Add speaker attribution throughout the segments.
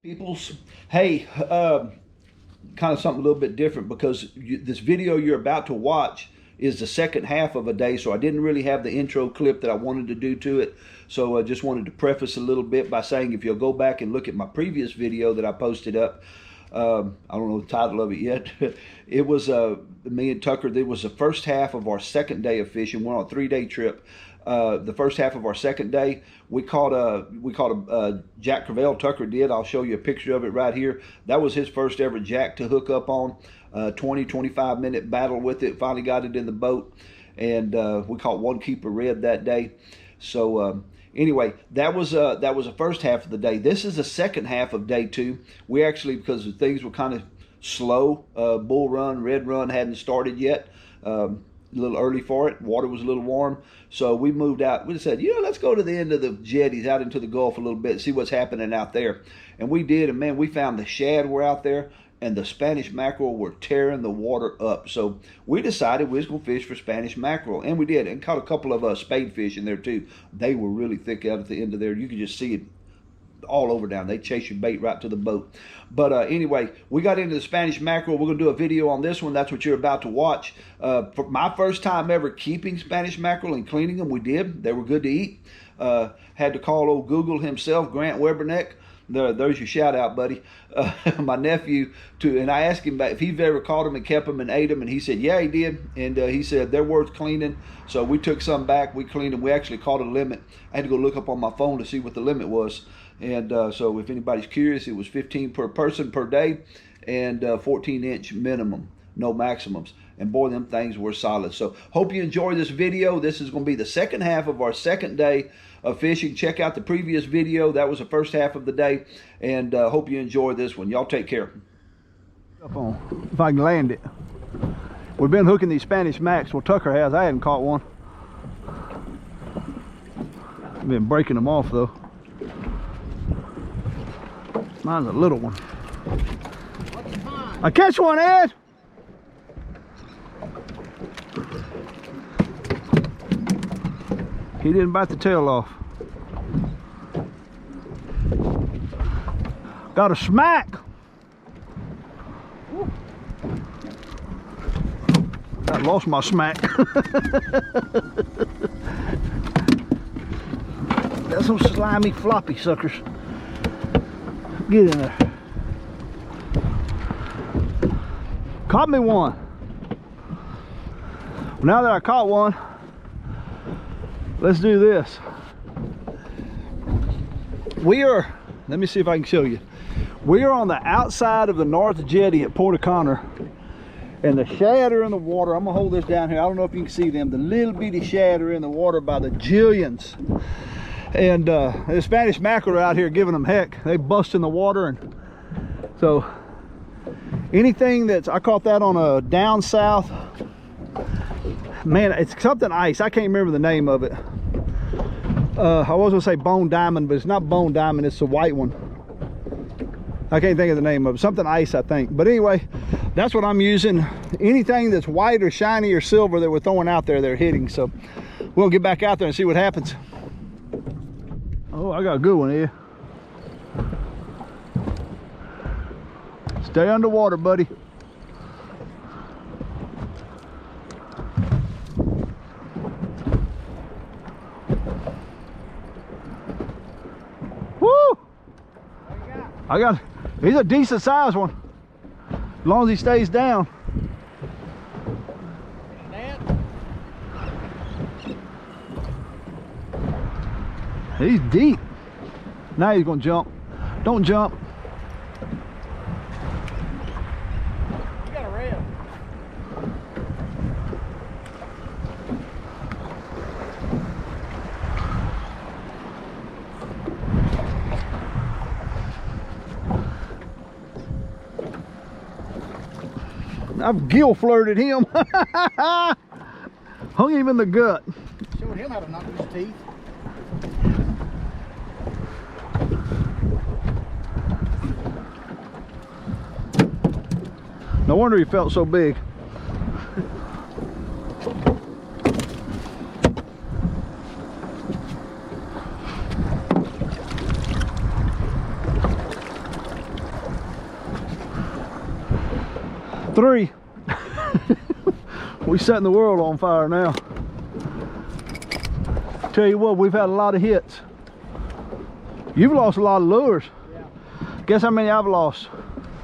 Speaker 1: Peoples, hey, kind of something a little bit different because this video you're about to watch is the second half of a day, so I didn't really have the intro clip that I wanted to do to it. So I just wanted to preface a little bit by saying if you'll go back and look at my previous video that I posted up, I don't know the title of it yet. It was me and Tucker. It was the first half of our second day of fishing. We're on a 3-day trip. The first half of our second day, we caught a Jack Crevalle. Tucker did. I'll show you a picture of it right here. That was his first ever Jack to hook up on. 20-25 minute battle with it. Finally got it in the boat, and we caught one keeper red that day. So anyway, that was the first half of the day. This is the second half of day 2. We actually, because things were kind of slow, bull run, red run hadn't started yet. A little early for it. Water was a little warm, so we moved out. We said, let's go to the end of the jetties out into the Gulf a little bit, see what's happening out there. And we did, and man, we found the shad were out there, and the Spanish mackerel were tearing the water up. So we decided we was gonna fish for Spanish mackerel, and we did, and caught a couple of spade fish in there too. They were really thick out at the end of there. You could just see it all over down. They chase your bait right to the boat. But anyway, we got into the Spanish mackerel. We're gonna do a video on this one. That's what you're about to watch. For my first time ever keeping Spanish mackerel and cleaning them, we did. They were good to eat. Had to call old Google himself, Grant Weberneck. There's your shout out, buddy. My nephew, and I asked him if he'd ever caught them and kept them and ate them, and he said, yeah, he did. And he said they're worth cleaning. So we took some back, we cleaned them. We actually caught a limit. I had to go look up on my phone to see what the limit was. And so if anybody's curious, it was 15 per person per day and 14-inch minimum, no maximums. And boy, them things were solid. So hope you enjoy this video. This is going to be the second half of our second day of fishing. Check out the previous video. That was the first half of the day. And hope you enjoy this one. Y'all take care.
Speaker 2: Up on, if I can land it. We've been hooking these Spanish Macs. Well, Tucker has. I hadn't caught one. I've been breaking them off though. Mine's a little one. I catch one, Ed. He didn't bite the tail off. Got a smack. I lost my smack. That's some slimy floppy suckers. Get in there. Caught me one. Now that I caught one, let's do this. Let me see if I can show you. We are on the outside of the North Jetty at Port O'Connor, and the shad are in the water. I'm gonna hold this down here. I don't know if you can see them. The little bitty shad are in the water by the jillions. And the Spanish mackerel are out here giving them heck. They bust in the water, and so anything I caught that on a down south. Man, it's something ice. I can't remember the name of it. I was gonna say bone diamond, but it's not bone diamond. It's the white one. I can't think of the name of it. Something ice, I think. But anyway, that's what I'm using. Anything that's white or shiny or silver that we're throwing out there, they're hitting. So we'll get back out there and see what happens. Oh, I got a good one here. Stay underwater, buddy. Woo! He's a decent sized one. As long as he stays down. He's deep. Now he's gonna jump. Don't jump.
Speaker 3: You got a red.
Speaker 2: I've gill flirted him. Hung him in the gut.
Speaker 3: Showed him how to knock his teeth.
Speaker 2: No wonder he felt so big. 3. We setting the world on fire now. Tell you what, we've had a lot of hits. You've lost a lot of lures.
Speaker 3: Yeah.
Speaker 2: Guess how many I've lost?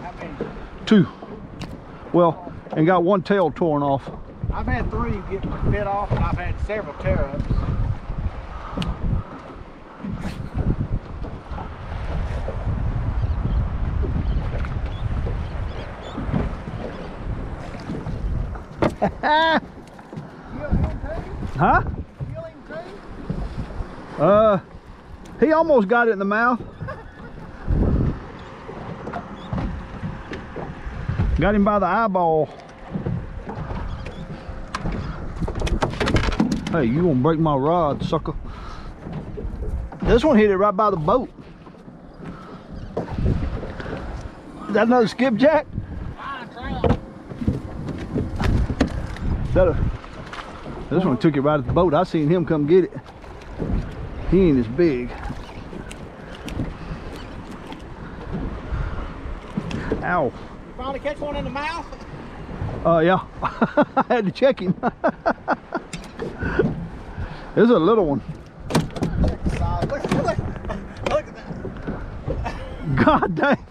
Speaker 3: How many?
Speaker 2: 2. Well, and got one tail torn off.
Speaker 3: I've had 3 get bit off, and I've had several tear-ups.
Speaker 2: Huh? He almost got it in the mouth. Got him by the eyeball. Hey, you gonna break my rod, sucker. This one hit it right by the boat. Is that another skipjack? This one took it right at the boat. I seen him come get it. He ain't as big. Ow.
Speaker 3: You finally catch one in the mouth?
Speaker 2: Yeah. I had to check him. This is a little one.
Speaker 3: Check the size. Look at that.
Speaker 2: God dang.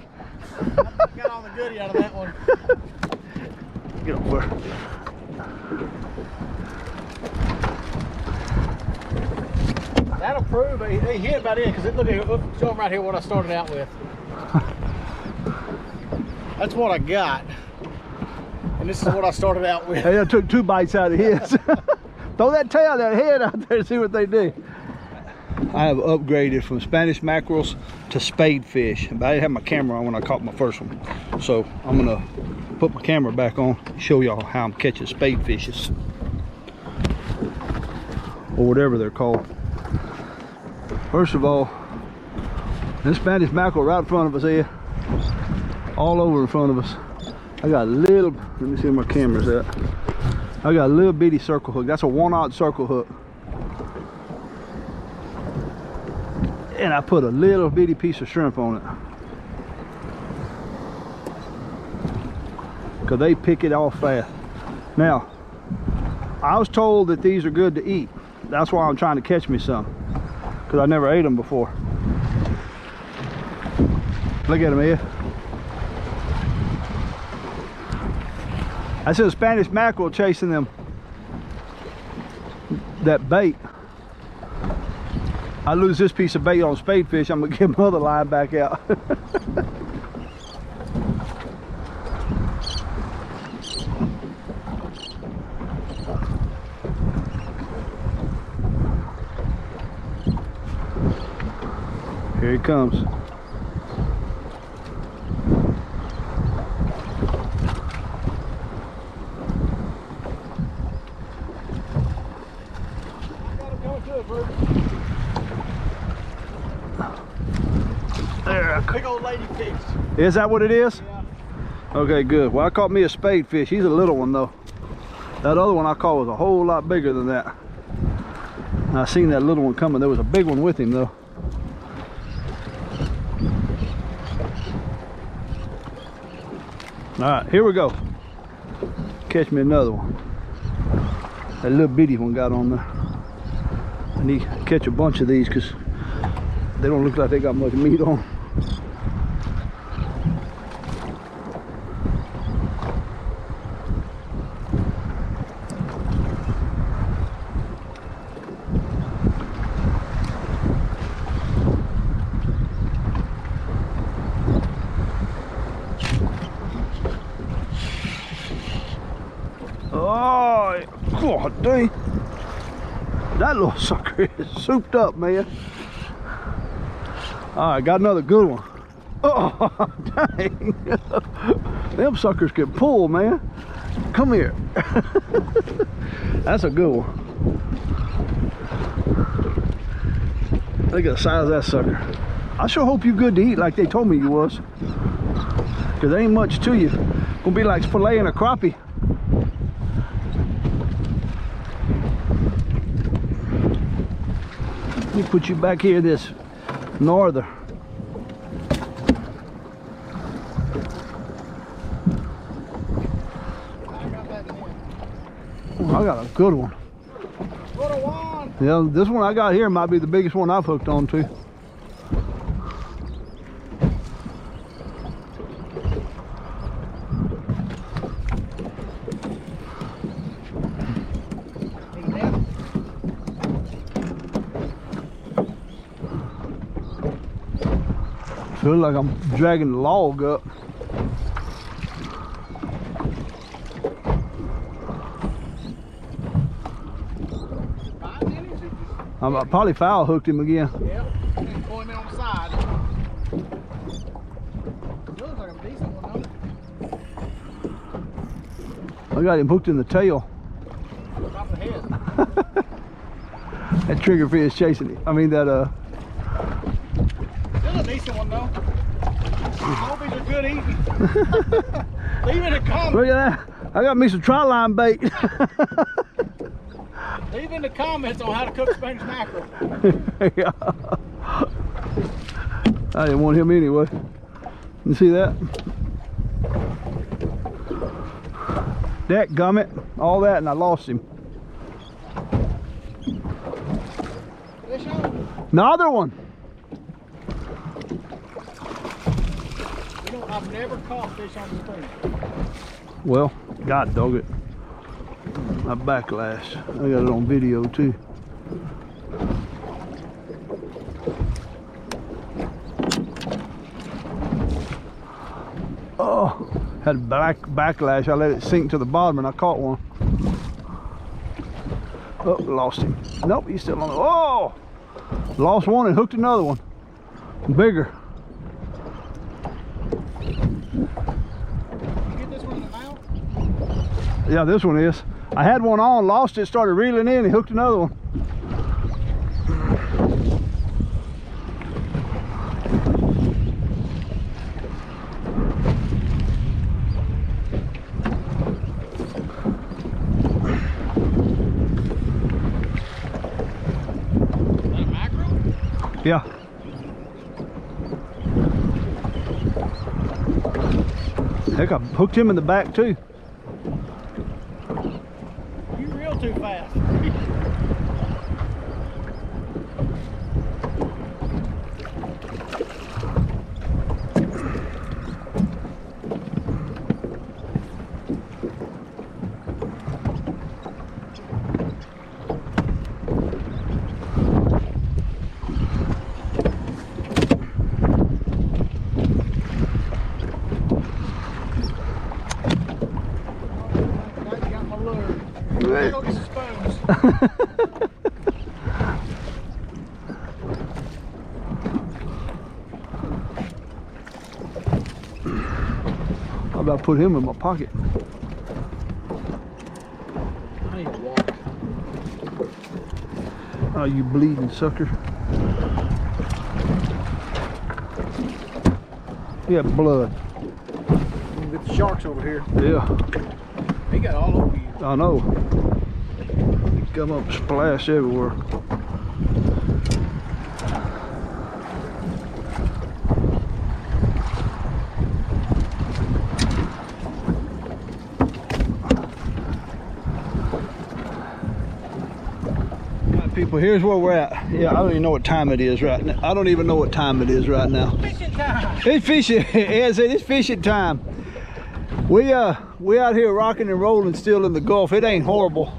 Speaker 3: Got all the goodie out of that one.
Speaker 2: Get over.
Speaker 3: That'll prove they hit about it, because look, show them right here what I started out with. That's what I got. And this is what I started out with.
Speaker 2: Hey, I took 2 bites out of his. Throw that tail, that head out there and see what they do. I have upgraded from Spanish mackerels to spade fish. But I didn't have my camera on when I caught my first one. So I'm gonna put my camera back on, show y'all how I'm catching spade fishes. Or whatever they're called. First of all, this Spanish mackerel right in front of us here. All over in front of us. I got a little, let me see where my camera's at. I got a little bitty circle hook. That's a 1/0 circle hook. And I put a little bitty piece of shrimp on it. Because they pick it off fast. Now, I was told that these are good to eat. That's why I'm trying to catch me some. Because I never ate them before. Look at them here. That's a Spanish mackerel chasing them. That bait. I lose this piece of bait on spade fish, I'm gonna get my other line back out. Here he comes. There.
Speaker 3: Big old lady fish.
Speaker 2: Is that what it is?
Speaker 3: Yeah.
Speaker 2: Okay, good. Well, I caught me a spade fish. He's a little one though. That other one I caught was a whole lot bigger than that. I seen that little one coming. There was a big one with him though. All right, here we go. Catch me another one. That little bitty one got on there. I need to catch a bunch of these because they don't look like they got much meat on. Oh, God dang. That little sucker is souped up, man. All right, got another good one. Oh, dang. Them suckers can pull, man. Come here. That's a good one. Look at the size of that sucker. I sure hope you're good to eat like they told me you was. Because there ain't much to you. Gonna be like filleting a crappie. Let me put you back here, this norther. I got a good one.
Speaker 3: What a one.
Speaker 2: Yeah, this one I got here might be the biggest one I've hooked on to. Feels like I'm dragging the log up. I probably foul hooked him again.
Speaker 3: Yep, and pull him in on the side. Looks like a decent one though.
Speaker 2: I got him hooked in the tail.
Speaker 3: Top of the head.
Speaker 2: That triggerfish chasing it. I mean that
Speaker 3: Still a decent one though. Hope he's a good eating. Leave it in the comments.
Speaker 2: Look at that. I got me some tri-line bait.
Speaker 3: Leave in the comments on how to cook Spanish mackerel.
Speaker 2: Yeah. I didn't want him anyway. You see that? That gummit, all that, and I lost him.
Speaker 3: Fish on.
Speaker 2: Another one.
Speaker 3: You know, I've never caught fish on the spoon.
Speaker 2: Well, God dog it. My backlash. I got it on video too. Oh, had black backlash. I let it sink to the bottom and I caught one. Oh, lost him. Nope, he's still on. Oh, lost one and hooked another one. Bigger.
Speaker 3: You get this one in the mouth?
Speaker 2: Yeah, this one is. I had one on, lost it, started reeling in, and hooked another one.
Speaker 3: Is that a mackerel?
Speaker 2: Yeah. Heck, I hooked him in the back too.
Speaker 3: You reel too fast. Go get some spoons.
Speaker 2: How about put him in my pocket?
Speaker 3: I need to walk.
Speaker 2: Oh, you bleeding sucker. You got blood.
Speaker 3: Get the sharks over here.
Speaker 2: Yeah,
Speaker 3: He got all over you.
Speaker 2: I know. Come up, splash everywhere. Right, people, here's where we're at. Yeah, I don't even know what time it is right now. I don't even know what time it is right now.
Speaker 3: Fishing time.
Speaker 2: It's fishing. Yeah, it's fishing time. We out here rocking and rolling still in the Gulf. It ain't horrible.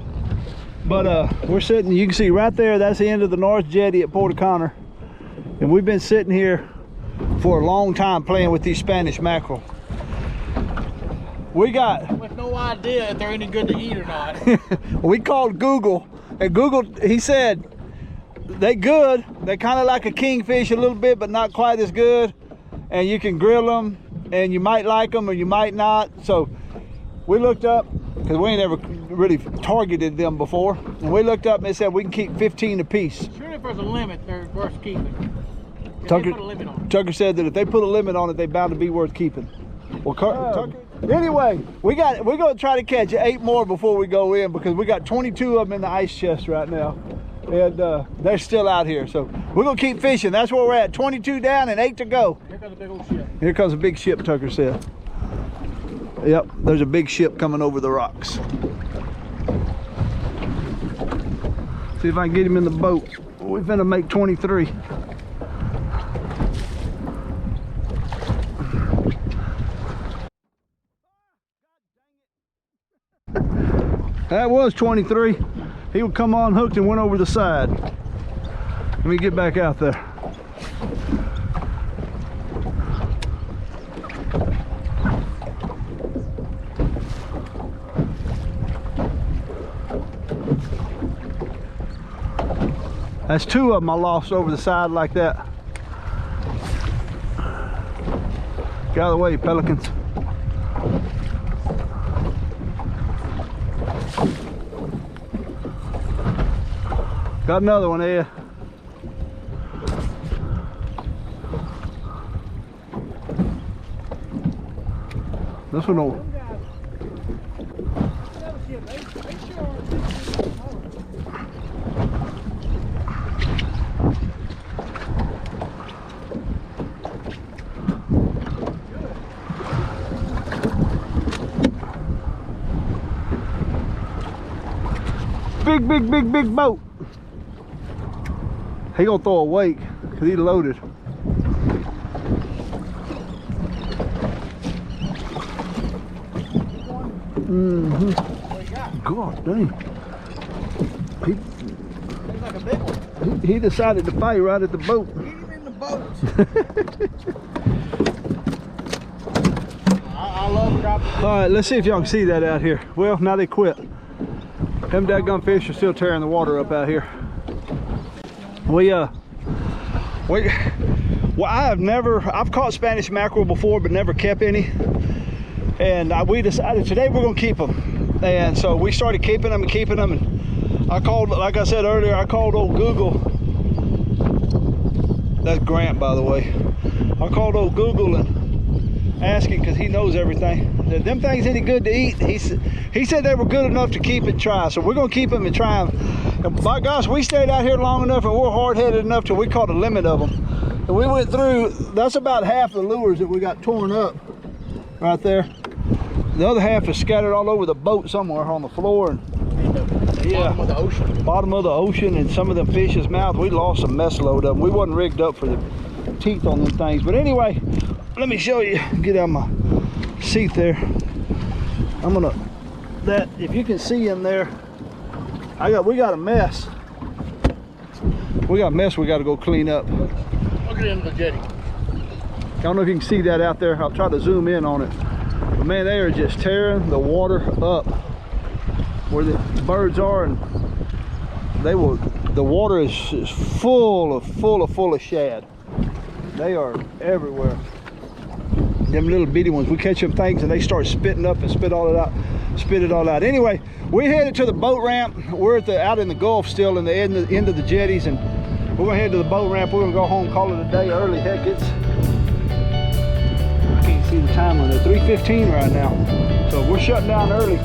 Speaker 2: But we're sitting, you can see right there, that's the end of the North Jetty at Port O'Connor. And we've been sitting here for a long time playing with these Spanish mackerel. We got...
Speaker 3: With no idea if they're any good to eat or not.
Speaker 2: We called Google, and Google, he said, they good. They kind of like a kingfish a little bit, but not quite as good. And you can grill them, and you might like them or you might not. So we looked up, because we ain't ever really targeted them before, and we looked up and they said we can keep 15 apiece.
Speaker 3: Surely if there's a limit, they're worth keeping. If
Speaker 2: Tucker,
Speaker 3: they put a limit on it.
Speaker 2: Tucker said that if they put a limit on it, they're bound to be worth keeping. Well, Tucker. Anyway, we're gonna try to catch 8 more before we go in, because we got 22 of them in the ice chest right now, and they're still out here. So we're gonna keep fishing. That's where we're at. 22 down and 8 to go.
Speaker 3: Here comes a big old ship.
Speaker 2: Here comes a big ship, Tucker said. Yep, there's a big ship coming over the rocks. See if I can get him in the boat. We're finna make 23. That was 23. He would come on hooked and went over the side. Let me get back out there. That's 2 of them I lost over the side like that. Get out of the way, pelicans. Got another one there. This one don't. Big boat. He gonna throw a wake because he loaded. God dang.
Speaker 3: Like a big one.
Speaker 2: He decided to fight right at the boat.
Speaker 3: Get him in the boat. I love dropping.
Speaker 2: All right, let's see if y'all can see that out here. Well, now they quit. Them daggum fish are still tearing the water up out here. Well, I've caught Spanish mackerel before, but never kept any. And we decided today we're gonna keep them. And so we started keeping them. And I called, like I said earlier, I called old Google. That's Grant, by the way. I called old Google and asking because he knows everything. Them things any good to eat? He said they were good enough to keep and try. So we're gonna keep them and try them. And by gosh, we stayed out here long enough and we're hard-headed enough till we caught a limit of them. And we went through, that's about half the lures that we got torn up right there. The other half is scattered all over the boat somewhere on the floor. And yeah,
Speaker 3: Bottom of the ocean.
Speaker 2: Bottom of the ocean, and some of them fish's mouth. We lost a mess load of them. We wasn't rigged up for the teeth on them things. But anyway, let me show you. Get out of my seat there. I'm gonna, if you can see in there, we got a mess. We got a mess we got to go clean up.
Speaker 3: Look at it in the jetty.
Speaker 2: I don't know if you can see that out there. I'll try to zoom in on it. But man, they are just tearing the water up where the birds are, and the water is full of shad. They are everywhere. Them little bitty ones, we catch them things and they start spitting up and spit it all out. Anyway, we headed to the boat ramp. We're out in the Gulf still, in the end of the jetties, and we're gonna head to the boat ramp. We're gonna go home, call it a day early. Heck, I can't see the time on it. 3:15 right now, so we're shutting down early.